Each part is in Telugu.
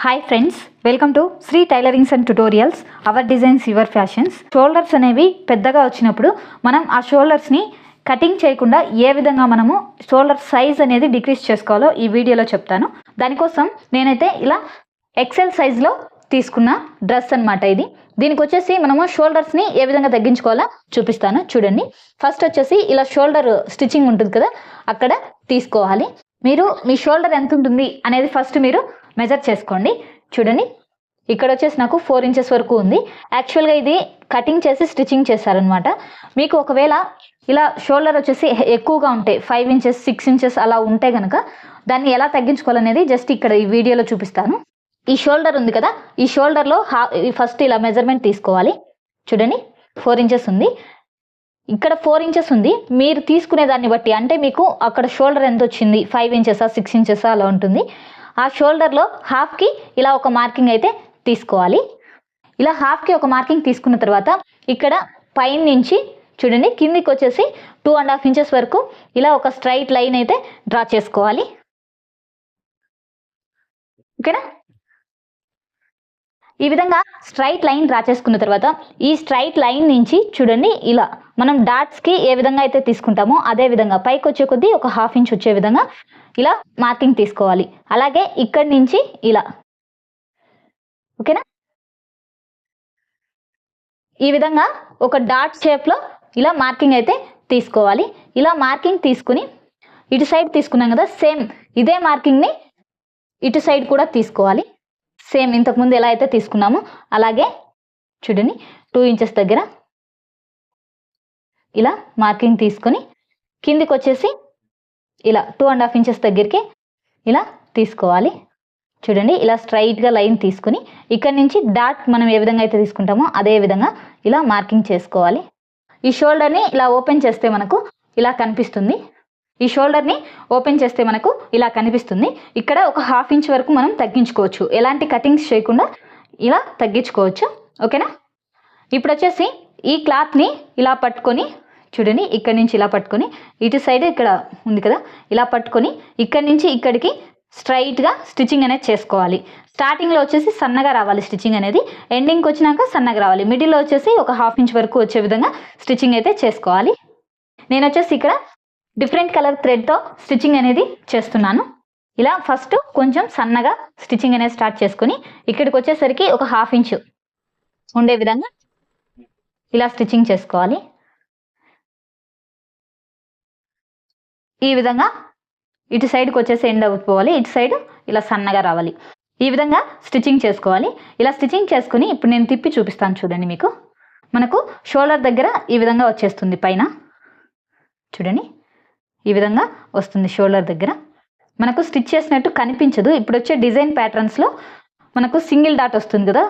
Hi friends, welcome to Shri tailorings and tutorials. Our designs your fashions. Shoulders అనేవి పెద్దగా వచ్చినప్పుడు మనం ఆ షోల్డర్స్ని కటింగ్ చేయకుండా ఏ విధంగా మనము షోల్డర్ సైజ్ అనేది డిక్రీజ్ చేసుకోవాలో ఈ వీడియోలో చెప్తాను. దానికోసం నేనైతే ఇలా ఎక్సెల్ సైజ్లో తీసుకున్న డ్రెస్ అనమాట ఇది. దీనికి వచ్చేసి మనము షోల్డర్స్ని ఏ విధంగా తగ్గించుకోవాలో చూపిస్తాను. చూడండి, ఫస్ట్ వచ్చేసి ఇలా షోల్డర్ స్టిచ్చింగ్ ఉంటుంది కదా, అక్కడ తీసుకోవాలి. మీరు మీ షోల్డర్ ఎంత ఉంటుంది అనేది ఫస్ట్ మీరు మెజర్ చేసుకోండి. చూడండి, ఇక్కడ వచ్చేసి నాకు 4 ఇంచెస్ వరకు ఉంది. యాక్చువల్గా ఇది కటింగ్ చేసి స్టిచ్చింగ్ చేశారనమాట. మీకు ఒకవేళ ఇలా షోల్డర్ వచ్చేసి ఎక్కువగా ఉంటే 5 ఇంచెస్ 6 ఇంచెస్ అలా ఉంటే కనుక దాన్ని ఎలా తగ్గించుకోవాలనేది జస్ట్ ఇక్కడ ఈ వీడియోలో చూపిస్తాను. ఈ షోల్డర్ ఉంది కదా, ఈ షోల్డర్లో ఫస్ట్ ఇలా మెజర్మెంట్ తీసుకోవాలి. చూడండి, 4 ఇంచెస్ ఉంది, ఇక్కడ 4 ఇంచెస్ ఉంది. మీరు తీసుకునే దాన్ని బట్టి, అంటే మీకు అక్కడ షోల్డర్ ఎంత వచ్చింది, 5 ఇంచెసా 6 ఇంచెసా అలా ఉంటుంది. ఆ షోల్డర్లో హాఫ్కి ఇలా ఒక మార్కింగ్ అయితే తీసుకోవాలి. ఇలా హాఫ్కి ఒక మార్కింగ్ తీసుకున్న తర్వాత ఇక్కడ పైన నుంచి చూడండి కిందికి వచ్చేసి 2.5 ఇంచెస్ వరకు ఇలా ఒక స్ట్రైట్ లైన్ అయితే డ్రా చేసుకోవాలి. ఓకేనా? ఈ విధంగా స్ట్రైట్ లైన్ డ్రా చేసుకున్న తర్వాత ఈ స్ట్రైట్ లైన్ నుంచి చూడండి ఇలా మనం డాట్స్కి ఏ విధంగా అయితే తీసుకుంటామో అదే విధంగా పైకి వచ్చే కొద్దీ ఒక 1/2 ఇంచ్ వచ్చే విధంగా ఇలా మార్కింగ్ తీసుకోవాలి. అలాగే ఇక్కడి నుంచి ఇలా, ఓకేనా, ఈ విధంగా ఒక డాట్ షేప్లో ఇలా మార్కింగ్ అయితే తీసుకోవాలి. ఇలా మార్కింగ్ తీసుకుని ఇటు సైడ్ తీసుకున్నాం కదా, సేమ్ ఇదే మార్కింగ్ని ఇటు సైడ్ కూడా తీసుకోవాలి. సేమ్ ఇంతకుముందు ఎలా అయితే తీసుకున్నామో అలాగే చూడండి 2 ఇంచెస్ దగ్గర ఇలా మార్కింగ్ తీసుకొని కిందికి వచ్చేసి ఇలా 2.5 ఇంచెస్ దగ్గరికి ఇలా తీసుకోవాలి. చూడండి, ఇలా స్ట్రైట్గా లైన్ తీసుకొని ఇక్కడ నుంచి డాట్ మనం ఏ విధంగా అయితే తీసుకుంటామో అదే విధంగా ఇలా మార్కింగ్ చేసుకోవాలి. ఈ షోల్డర్ని ఇలా ఓపెన్ చేస్తే మనకు ఇలా కనిపిస్తుంది. ఈ షోల్డర్ని ఓపెన్ చేస్తే మనకు ఇలా కనిపిస్తుంది. ఇక్కడ ఒక 1/2 ఇంచ్ వరకు మనం తగ్గించుకోవచ్చు, ఎలాంటి కటింగ్స్ చేయకుండా ఇలా తగ్గించుకోవచ్చు. ఓకేనా? ఇప్పుడు వచ్చేసి ఈ క్లాత్ని ఇలా పట్టుకొని చూడండి, ఇక్కడ నుంచి ఇలా పట్టుకొని ఇటు సైడ్ ఇక్కడ ఉంది కదా, ఇలా పట్టుకొని ఇక్కడి నుంచి ఇక్కడికి స్ట్రైట్గా స్టిచ్చింగ్ అనేది చేసుకోవాలి. స్టార్టింగ్లో వచ్చేసి సన్నగా రావాలి స్టిచ్చింగ్ అనేది, ఎండింగ్కి వచ్చినాక సన్నగా రావాలి. మిడిల్లో వచ్చేసి ఒక 1/2 ఇంచ్ వరకు వచ్చే విధంగా స్టిచ్చింగ్ అయితే చేసుకోవాలి. నేను వచ్చేసి ఇక్కడ డిఫరెంట్ కలర్ థ్రెడ్తో స్టిచ్చింగ్ అనేది చేస్తున్నాను. ఇలా ఫస్ట్ కొంచెం సన్నగా స్టిచ్చింగ్ అనేది స్టార్ట్ చేసుకొని ఇక్కడికి వచ్చేసరికి ఒక 1/2 ఇంచ్ ఉండే విధంగా ఇలా స్టిచ్చింగ్ చేసుకోవాలి. ఈ విధంగా ఇటు సైడ్కి వచ్చేసి ఎండ్ అయిపోవాలి, ఇటు సైడ్ ఇలా సన్నగా రావాలి. ఈ విధంగా స్టిచ్చింగ్ చేసుకోవాలి. ఇలా స్టిచ్చింగ్ చేసుకుని ఇప్పుడు నేను తిప్పి చూపిస్తాను. చూడండి, మీకు మనకు షోల్డర్ దగ్గర ఈ విధంగా వచ్చేస్తుంది. పైన చూడండి ఈ విధంగా వస్తుంది. షోల్డర్ దగ్గర మనకు స్టిచ్ చేసినట్టు కనిపించదు. ఇప్పుడు వచ్చే డిజైన్ ప్యాటర్న్స్లో మనకు సింగిల్ డాట్ వస్తుంది కదా,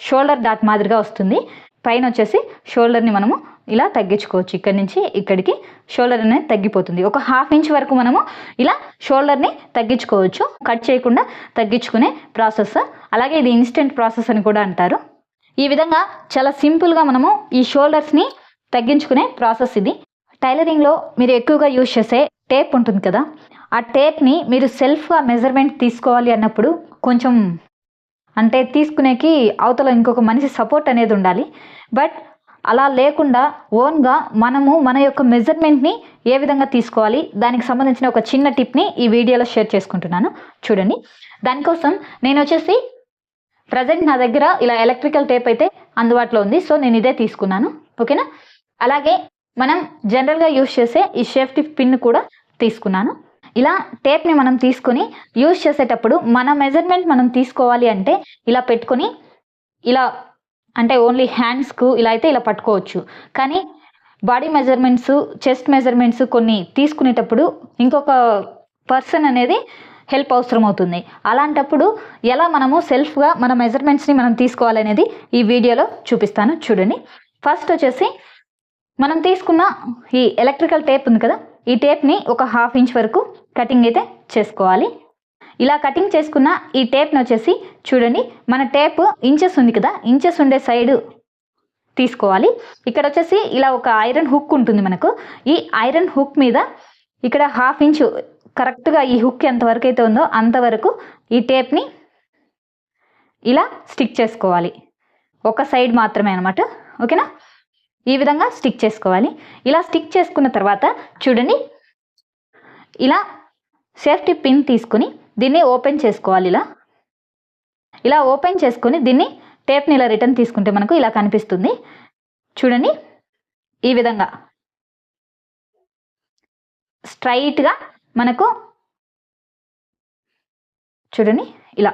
షోల్డర్ డాట్ మాదిరిగా వస్తుంది. పైన వచ్చేసి షోల్డర్ని మనము ఇలా తగ్గించుకోవచ్చు. ఇక్కడి నుంచి ఇక్కడికి షోల్డర్ అనేది తగ్గిపోతుంది. ఒక 1/2 ఇంచ్ వరకు మనము ఇలా షోల్డర్ని తగ్గించుకోవచ్చు. కట్ చేయకుండా తగ్గించుకునే ప్రాసెస్. అలాగే ఇది ఇన్స్టెంట్ ప్రాసెస్ అని కూడా అంటారు. ఈ విధంగా చాలా సింపుల్గా మనము ఈ షోల్డర్స్ని తగ్గించుకునే ప్రాసెస్ ఇది. టైలరింగ్లో మీరు ఎక్కువగా యూజ్ చేసే టేప్ ఉంటుంది కదా, ఆ టేప్ని మీరు సెల్ఫ్గా మెజర్మెంట్ తీసుకోవాలి అన్నప్పుడు కొంచెం అంటే తీసుకునేకి అవతల ఇంకొక మనిషి సపోర్ట్ అనేది ఉండాలి. బట్ అలా లేకుండా ఓన్గా మనము మన యొక్క మెజర్మెంట్ని ఏ విధంగా తీసుకోవాలి దానికి సంబంధించిన ఒక చిన్న టిప్ని ఈ వీడియోలో షేర్ చేసుకుంటున్నాను. చూడండి, దానికోసం నేను వచ్చేసి ప్రజెంట్ నా దగ్గర ఇలా ఎలక్ట్రికల్ టేప్ అయితే అందుబాటులో ఉంది, సో నేను ఇదే తీసుకున్నాను. ఓకేనా? అలాగే మనం జనరల్గా యూజ్ చేసే ఈ సేఫ్టీ పిన్ కూడా తీసుకున్నాను. ఇలా టేప్ని మనం తీసుకొని యూజ్ చేసేటప్పుడు మన మెజర్మెంట్ మనం తీసుకోవాలి అంటే ఇలా పెట్టుకొని ఇలా, అంటే ఓన్లీ హ్యాండ్స్కు ఇలా అయితే ఇలా పట్టుకోవచ్చు. కానీ బాడీ మెజర్మెంట్స్, చెస్ట్ మెజర్మెంట్స్ కొన్ని తీసుకునేటప్పుడు ఇంకొక పర్సన్ అనేది హెల్ప్ అవసరం అవుతుంది. అలాంటప్పుడు ఎలా మనము సెల్ఫ్గా మన మెజర్మెంట్స్ని మనం తీసుకోవాలనేది ఈ వీడియోలో చూపిస్తాను. చూడండి, ఫస్ట్ వచ్చేసి మనం తీసుకున్న ఈ ఎలక్ట్రికల్ టేప్ ఉంది కదా, ఈ టేప్ని ఒక 1/2 ఇంచ్ వరకు కటింగ్ అయితే చేసుకోవాలి. ఇలా కటింగ్ చేసుకున్న ఈ టేప్ని వచ్చేసి చూడండి, మన టేప్ ఇంచెస్ ఉంది కదా, ఇంచెస్ ఉండే సైడ్ తీసుకోవాలి. ఇక్కడ వచ్చేసి ఇలా ఒక ఐరన్ హుక్ ఉంటుంది మనకు. ఈ ఐరన్ హుక్ మీద ఇక్కడ 1/2 ఇంచ్ కరెక్ట్గా ఈ హుక్ ఎంతవరకు అయితే ఉందో అంతవరకు ఈ టేప్ని ఇలా స్టిక్ చేసుకోవాలి, ఒక సైడ్ మాత్రమే అనమాట. ఓకేనా, ఈ విధంగా స్టిక్ చేసుకోవాలి. ఇలా స్టిక్ చేసుకున్న తర్వాత చూడండి, ఇలా సేఫ్టీ పిన్ తీసుకుని దీన్ని ఓపెన్ చేసుకోవాలి. ఇలా ఓపెన్ చేసుకొని దీన్ని టేప్ని ఇలా రిటర్న్ తీసుకుంటే మనకు ఇలా కనిపిస్తుంది. చూడండి, ఈ విధంగా స్ట్రైట్గా మనకు చూడండి, ఇలా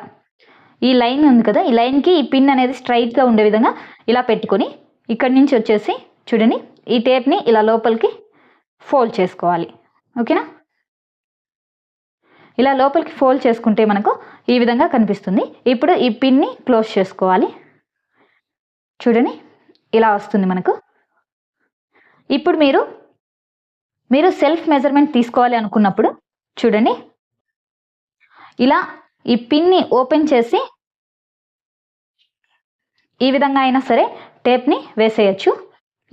ఈ లైన్ ఉంది కదా, ఈ లైన్కి ఈ పిన్ అనేది స్ట్రైట్గా ఉండే విధంగా ఇలా పెట్టుకొని ఇక్కడి నుంచి వచ్చేసి చూడండి ఈ టేప్ని ఇలా లోపలికి ఫోల్డ్ చేసుకోవాలి. ఓకేనా, ఇలా లోపలికి ఫోల్డ్ చేసుకుంటే మనకు ఈ విధంగా కనిపిస్తుంది. ఇప్పుడు ఈ పిన్ని క్లోజ్ చేసుకోవాలి. చూడండి, ఇలా వస్తుంది మనకు. ఇప్పుడు మీరు సెల్ఫ్ మెజర్మెంట్ తీసుకోవాలి అనుకున్నప్పుడు చూడండి, ఇలా ఈ పిన్ని ఓపెన్ చేసి ఈ విధంగా అయినా సరే టేప్ని వేసేయచ్చు.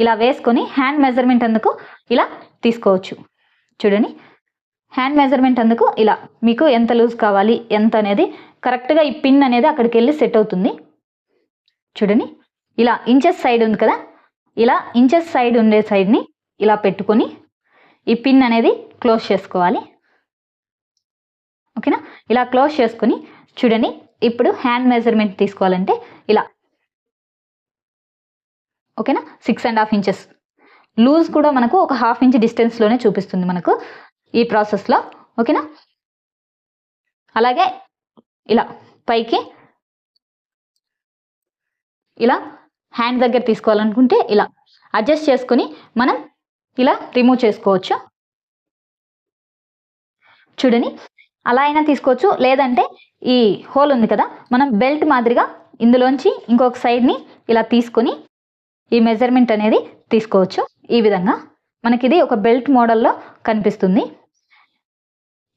ఇలా వేసుకొని హ్యాండ్ మెజర్మెంట్ అందుకు ఇలా తీసుకోవచ్చు. చూడండి, హ్యాండ్ మెజర్మెంట్ అందుకు ఇలా మీకు ఎంత లూజ్ కావాలి ఎంత అనేది కరెక్ట్గా ఈ పిన్ అనేది అక్కడికి వెళ్ళి సెట్ అవుతుంది. చూడండి, ఇలా ఇంచెస్ సైడ్ ఉంది కదా, ఇలా ఇంచెస్ సైడ్ ఉండే సైడ్ని ఇలా పెట్టుకొని ఈ పిన్ అనేది క్లోజ్ చేసుకోవాలి. ఓకేనా, ఇలా క్లోజ్ చేసుకొని చూడండి, ఇప్పుడు హ్యాండ్ మెజర్మెంట్ తీసుకోవాలంటే ఇలా ఓకేనా 6.5 ఇంచెస్ లూజ్ కూడా మనకు ఒక 1/2 ఇంచ్ డిస్టెన్స్లోనే చూపిస్తుంది మనకు ఈ ప్రాసెస్లో. ఓకేనా, అలాగే ఇలా పైకి ఇలా హ్యాండ్ దగ్గర తీసుకోవాలనుకుంటే ఇలా అడ్జస్ట్ చేసుకొని మనం ఇలా రిమూవ్ చేసుకోవచ్చు. చూడండి, అలా అయినా తీసుకోవచ్చు, లేదంటే ఈ హోల్ ఉంది కదా, మనం బెల్ట్ మాదిరిగా ఇందులోంచి ఇంకొక సైడ్ని ఇలా తీసుకొని ఈ మెజర్మెంట్ అనేది తీసుకోవచ్చు. ఈ విధంగా మనకి ఇది ఒక బెల్ట్ మోడల్లో కనిపిస్తుంది.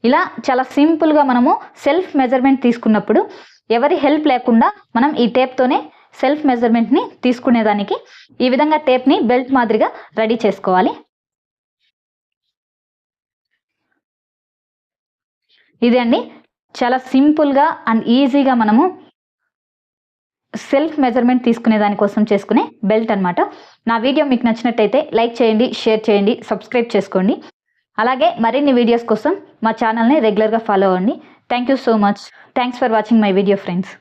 ఇలా చాలా సింపుల్గా మనము సెల్ఫ్ మెజర్మెంట్ తీసుకున్నప్పుడు ఎవరి హెల్ప్ లేకుండా మనం ఈ టేప్తోనే సెల్ఫ్ మెజర్మెంట్ని తీసుకునేదానికి ఈ విధంగా టేప్ని బెల్ట్ మాదిరిగా రెడీ చేసుకోవాలి. ఇదే అండి, చాలా సింపుల్గా అండ్ ఈజీగా మనము సెల్ఫ్ మెజర్మెంట్ తీసుకునే దానికోసం చేసుకునే బెల్ట్ అనమాట. నా వీడియో మీకు నచ్చినట్టయితే లైక్ చేయండి, షేర్ చేయండి, సబ్స్క్రైబ్ చేసుకోండి. అలాగే మరిన్ని వీడియోస్ కోసం మా ఛానల్ని రెగ్యులర్గా ఫాలో అవ్వండి. Thank you so much. Thanks for watching my video friends.